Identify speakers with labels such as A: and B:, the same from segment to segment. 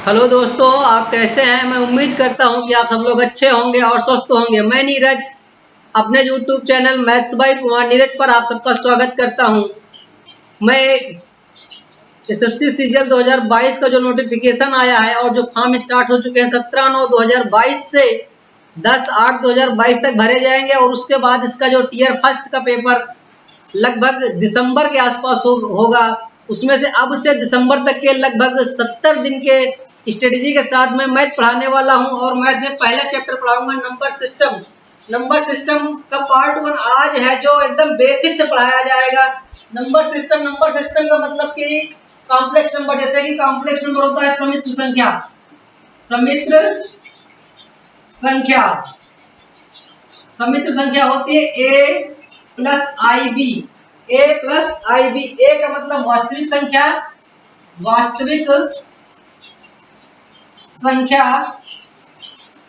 A: Hello दोस्तों, आप कैसे हैं। मैं उम्मीद करता हूं कि आप सब लोग अच्छे होंगे और स्वस्थ होंगे। मैं नीरज अपने YouTube channel maths by Kumar Neeraj पर आप सबका स्वागत करता हूं। मैं एसएससी सीजीएल 2022 का जो नोटिफिकेशन आया है और जो फॉर्म स्टार्ट हो चुके हैं 17/9/2022 से 10/8/2022 तक भरे जाएंगे और उसके बाद इसका जो टीयर फर्स्ट का पेपर लगभग दिसंबर के आसपास होगा। उसमें से अब से दिसंबर तक के लगभग 70 दिन के स्ट्रेटेजी के साथ मैं मैथ पढ़ाने वाला हूं और मैथ में पहला चैप्टर पढ़ाऊंगा नंबर सिस्टम। नंबर सिस्टम का पार्ट 1 आज है जो एकदम बेसिक से पढ़ाया जाएगा। नंबर सिस्टम का मतलब कि कॉम्प्लेक्स नंबर, जैसे कि कॉम्प्लेक्स नंबर होता है सम्मिश्र संख्या। सम्मिश्र संख्या होती है a प्लस आई बी। ए का मतलब वास्तविक संख्या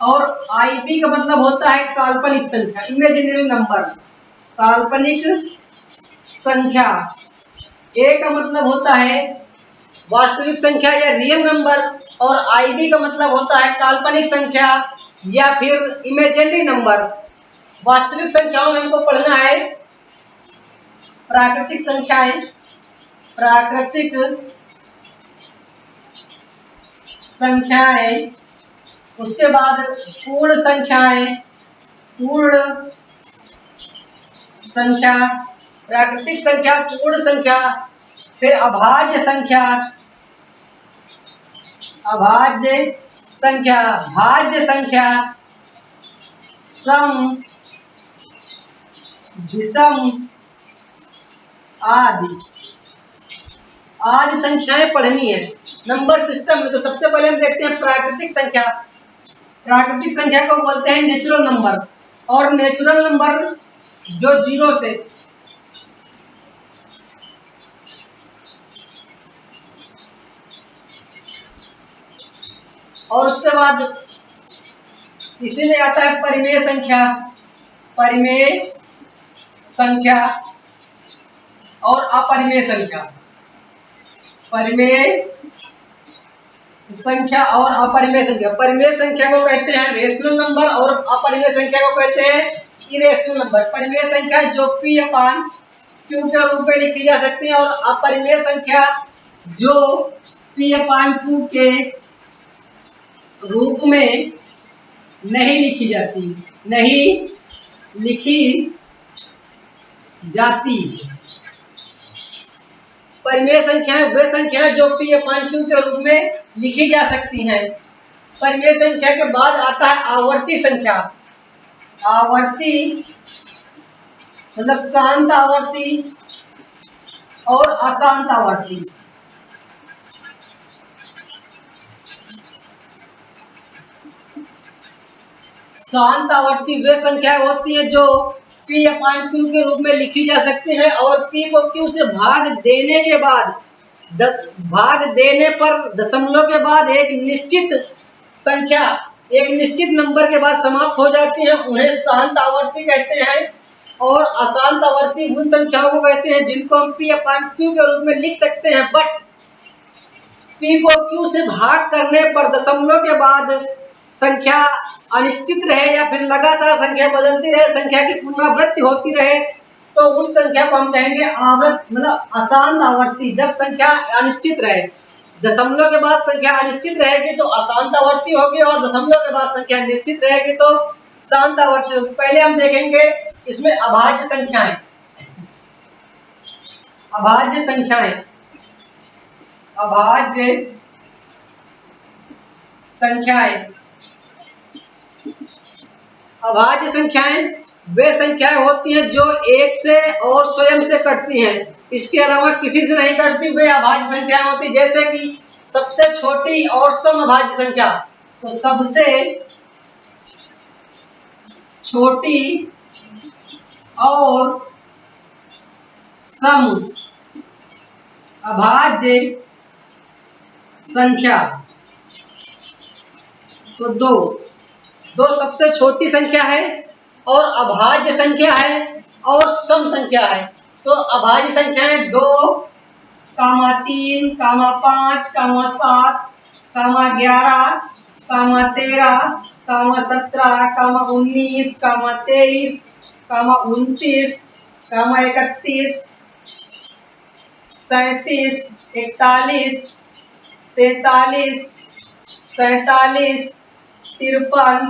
A: और आईबी का मतलब होता है काल्पनिक संख्या, इमेजिनरी नंबर। काल्पनिक संख्या ए का मतलब होता है वास्तविक संख्या या रियल नंबर और आईबी का मतलब होता है काल्पनिक संख्या या फिर इमेजिनरी नंबर। वास्तविक संख्याओं में हमको पढ़ना है प्राकृतिक संख्याएं, उसके बाद पूर्ण संख्या, प्राकृतिक संख्या, पूर्ण संख्या, फिर अभाज्य संख्या, भाज्य संख्या, सम, विषम आदि संख्याएं पढ़नी है नंबर सिस्टम में। तो सबसे पहले हम देखते हैं प्राकृतिक संख्या। प्राकृतिक संख्या को बोलते हैं नेचुरल नंबर, और नेचुरल नंबर जो 0 से और उसके बाद इसी में आता है परिमेय और अपरिमेय संख्या। परिमेय संख्या को कहते हैं रेशनल नंबर और अपरिमेय संख्या को कहते हैं इरेशनल नंबर। परिमेय संख्या जो P/Q के रूप में लिखी जा सकती है और अपरिमेय संख्या जो P/Q के रूप में नहीं लिखी जाती। परिमेय संख्याएं वे संख्याएं जो P/Q के रूप में लिखी जा सकती हैं। परिमेय संख्या के बाद आता है आवर्ती संख्या। आवर्ती मतलब शांत आवर्ती और अशांत आवर्ती। शांत आवर्ती वे संख्याएं होती हैं जो P/Q के रूप में लिखी जा सकती हैं और P को Q से भाग देने पर दशमलव के बाद एक निश्चित संख्या एक निश्चित नंबर के बाद समाप्त हो जाती है, उन्हें शांत आवर्ती कहते हैं। और अशांत आवर्ती उन संख्याओं को कहते हैं जिनको हम P/Q के रूप में लिख सकते हैं, बट P को Q से भाग करने पर दशमलव के बाद संख्या अनिश्चित रहे या फिर लगातार संख्या बदलती रहे, संख्या की पुनरावृत्ति होती रहे, तो उस संख्या को हम कहेंगे अशांत आवर्ती। जब संख्या अनिश्चित रहे, दशमलव के बाद संख्या अनिश्चित रहेगी तो अशांत आवर्ती होगी और दशमलव के बाद संख्या निश्चित रहेगी तो शांत आवर्ती होगी। पहले हम देखेंगे इसमें अभाज्य संख्याएं। अभाज्य संख्याएं वे संख्याएं होती हैं जो एक से और स्वयं से कटती हैं, इसके अलावा किसी से नहीं कटती, वे अभाज्य संख्याएं होती हैं। जैसे कि सबसे छोटी और सम अभाज्य संख्या, तो सबसे छोटी और सम अभाज्य संख्या, तो दो सबसे छोटी संख्या है और अभाज्य संख्या है और सम संख्या है। तो अभाज्य संख्याएं 2, 3, 5, 7 कामा 11, कामा 13, कामा 17, कामा 19, कामा 23, कामा 29, कामा 31, 37, 41, 43, 47, 53,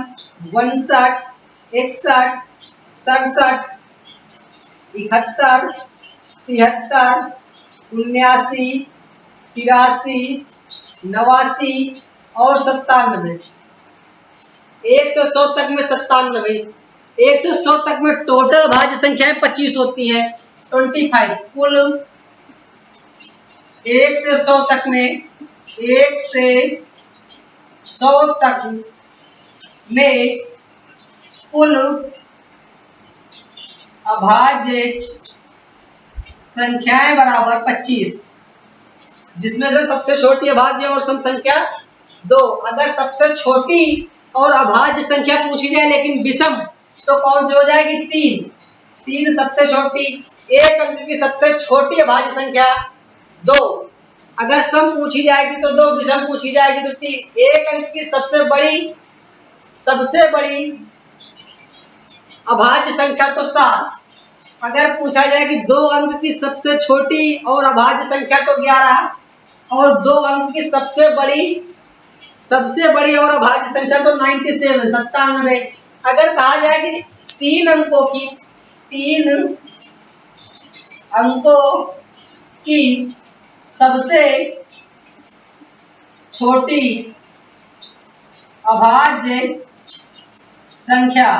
A: 62, 61, 67, 71, 73, 79, 83, 89 और 97। 1 से 100 तक में 97। 1 से 100 तक में टोटल भाज्य संख्याएं 25 होती हैं, 25 कुल। 1 से 100 तक में 1 से 100 तक में कुल अभाज्य संख्याएं बराबर 25, जिसमें से सबसे छोटी अभाज्य और सम संख्या 2। अगर सबसे छोटी और अभाज्य संख्या पूछी जाए लेकिन विषम, तो कौन सी हो जाएगी? 3। 3 सबसे छोटी। एक अंक की सबसे छोटी अभाज्य संख्या 2। अगर सम पूछी जाएगी तो 2, विषम पूछी जाएगी तो 3। एक अंक की सबसे बड़ी अभाज्य संख्या तो 7। अगर पूछा जाए कि 2 अंक की सबसे छोटी और अभाज्य संख्या तो 11, और 2 अंक की सबसे बड़ी और अभाज्य संख्या तो 97। अगर कहा जाए कि 3 अंकों की सबसे छोटी अभाज्य संख्या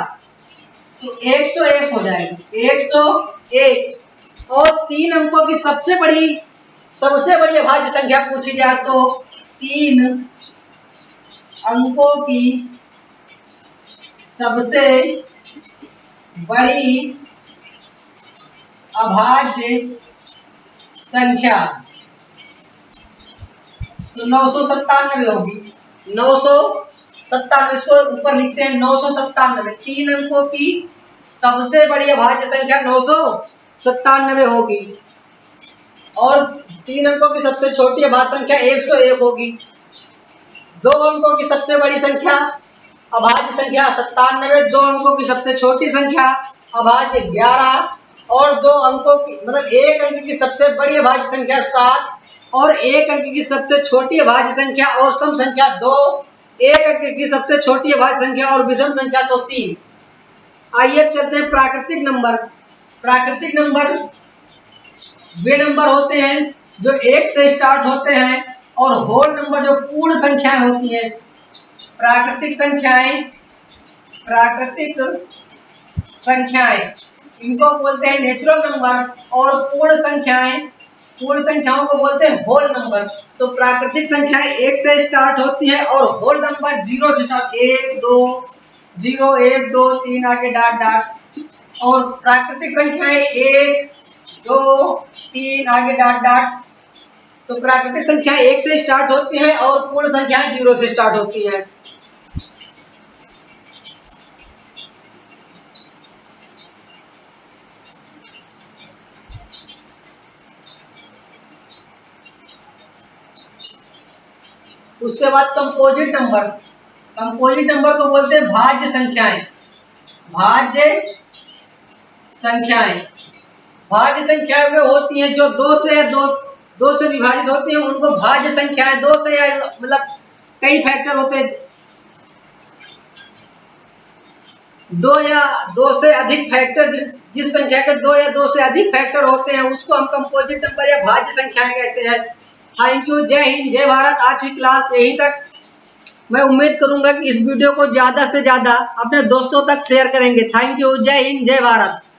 A: तो 101 हो जाएगी, 101। और 3 अंकों की सबसे बड़ी अभाज्य संख्या पूछी जाए तो 3 अंकों की सबसे बड़ी अभाज्य संख्या तो 997 होगी। 997, इसको ऊपर लिखते हैं 997। 3 अंकों की सबसे बड़ी अभाज्य संख्या 997 होगी, और 3 अंकों की सबसे छोटी अभाज्य संख्या 101 होगी। 2 अंकों की सबसे बड़ी संख्या अभाज्य संख्या 97, 2 अंकों की सबसे छोटी संख्या अभाज्य 11, और 2 अंकों की मतलब 1 अंक की सबसे बड़ी अभाज्य संख्या 7, और 1 अंक की सबसे छोटी अभाज्य संख्या और सम संख्या 2, 1 अंक की सबसे छोटी अभाज्य संख्या और विषम संख्या तो 3। आइए अब चलते हैं प्राकृतिक नंबर। प्राकृतिक नंबर वे नंबर होते हैं जो 1 से स्टार्ट होते हैं, और होल नंबर जो पूर्ण संख्याएं होती हैं। प्राकृतिक संख्याएं इनको बोलते हैं नेचुरल नंबर, और पूर्ण संख्याओं को बोलते हैं होल नंबर। तो प्राकृतिक संख्याएं 1 से स्टार्ट होती हैं, और होल नंबर 0 से स्टार्ट, 1 2 0 1 2 3 आगे डॉट डॉट। और प्राकृतिक संख्याएं 1 2 3 आगे डॉट डॉट। तो प्राकृतिक संख्याएं 1 से स्टार्ट होती हैं, और पूर्ण संख्याएं 0 से स्टार्ट होती हैं। उसके बाद कंपोजिट नंबर। कंपोजिट नंबर को बोलते हैं भाज्य संख्याएं। भाज्य संख्याएं वे होती हैं जो 2 से विभाजित होती हैं, उनको भाज्य संख्याएं। 2 से मतलब कई फैक्टर होते हैं, 2 या 2 से अधिक फैक्टर, जिस संख्या के 2 या 2 से अधिक फैक्टर होते हैं उसको हम कंपोजिट नंबर या भाज्य संख्याएं कहते हैं। थैंक यू, जय हिंद, जय भारत। आज की क्लास यहीं तक। मैं उम्मीद करूंगा कि इस वीडियो को ज्यादा से ज्यादा अपने दोस्तों तक शेयर करेंगे। थैंक यू, जय हिंद, जय भारत।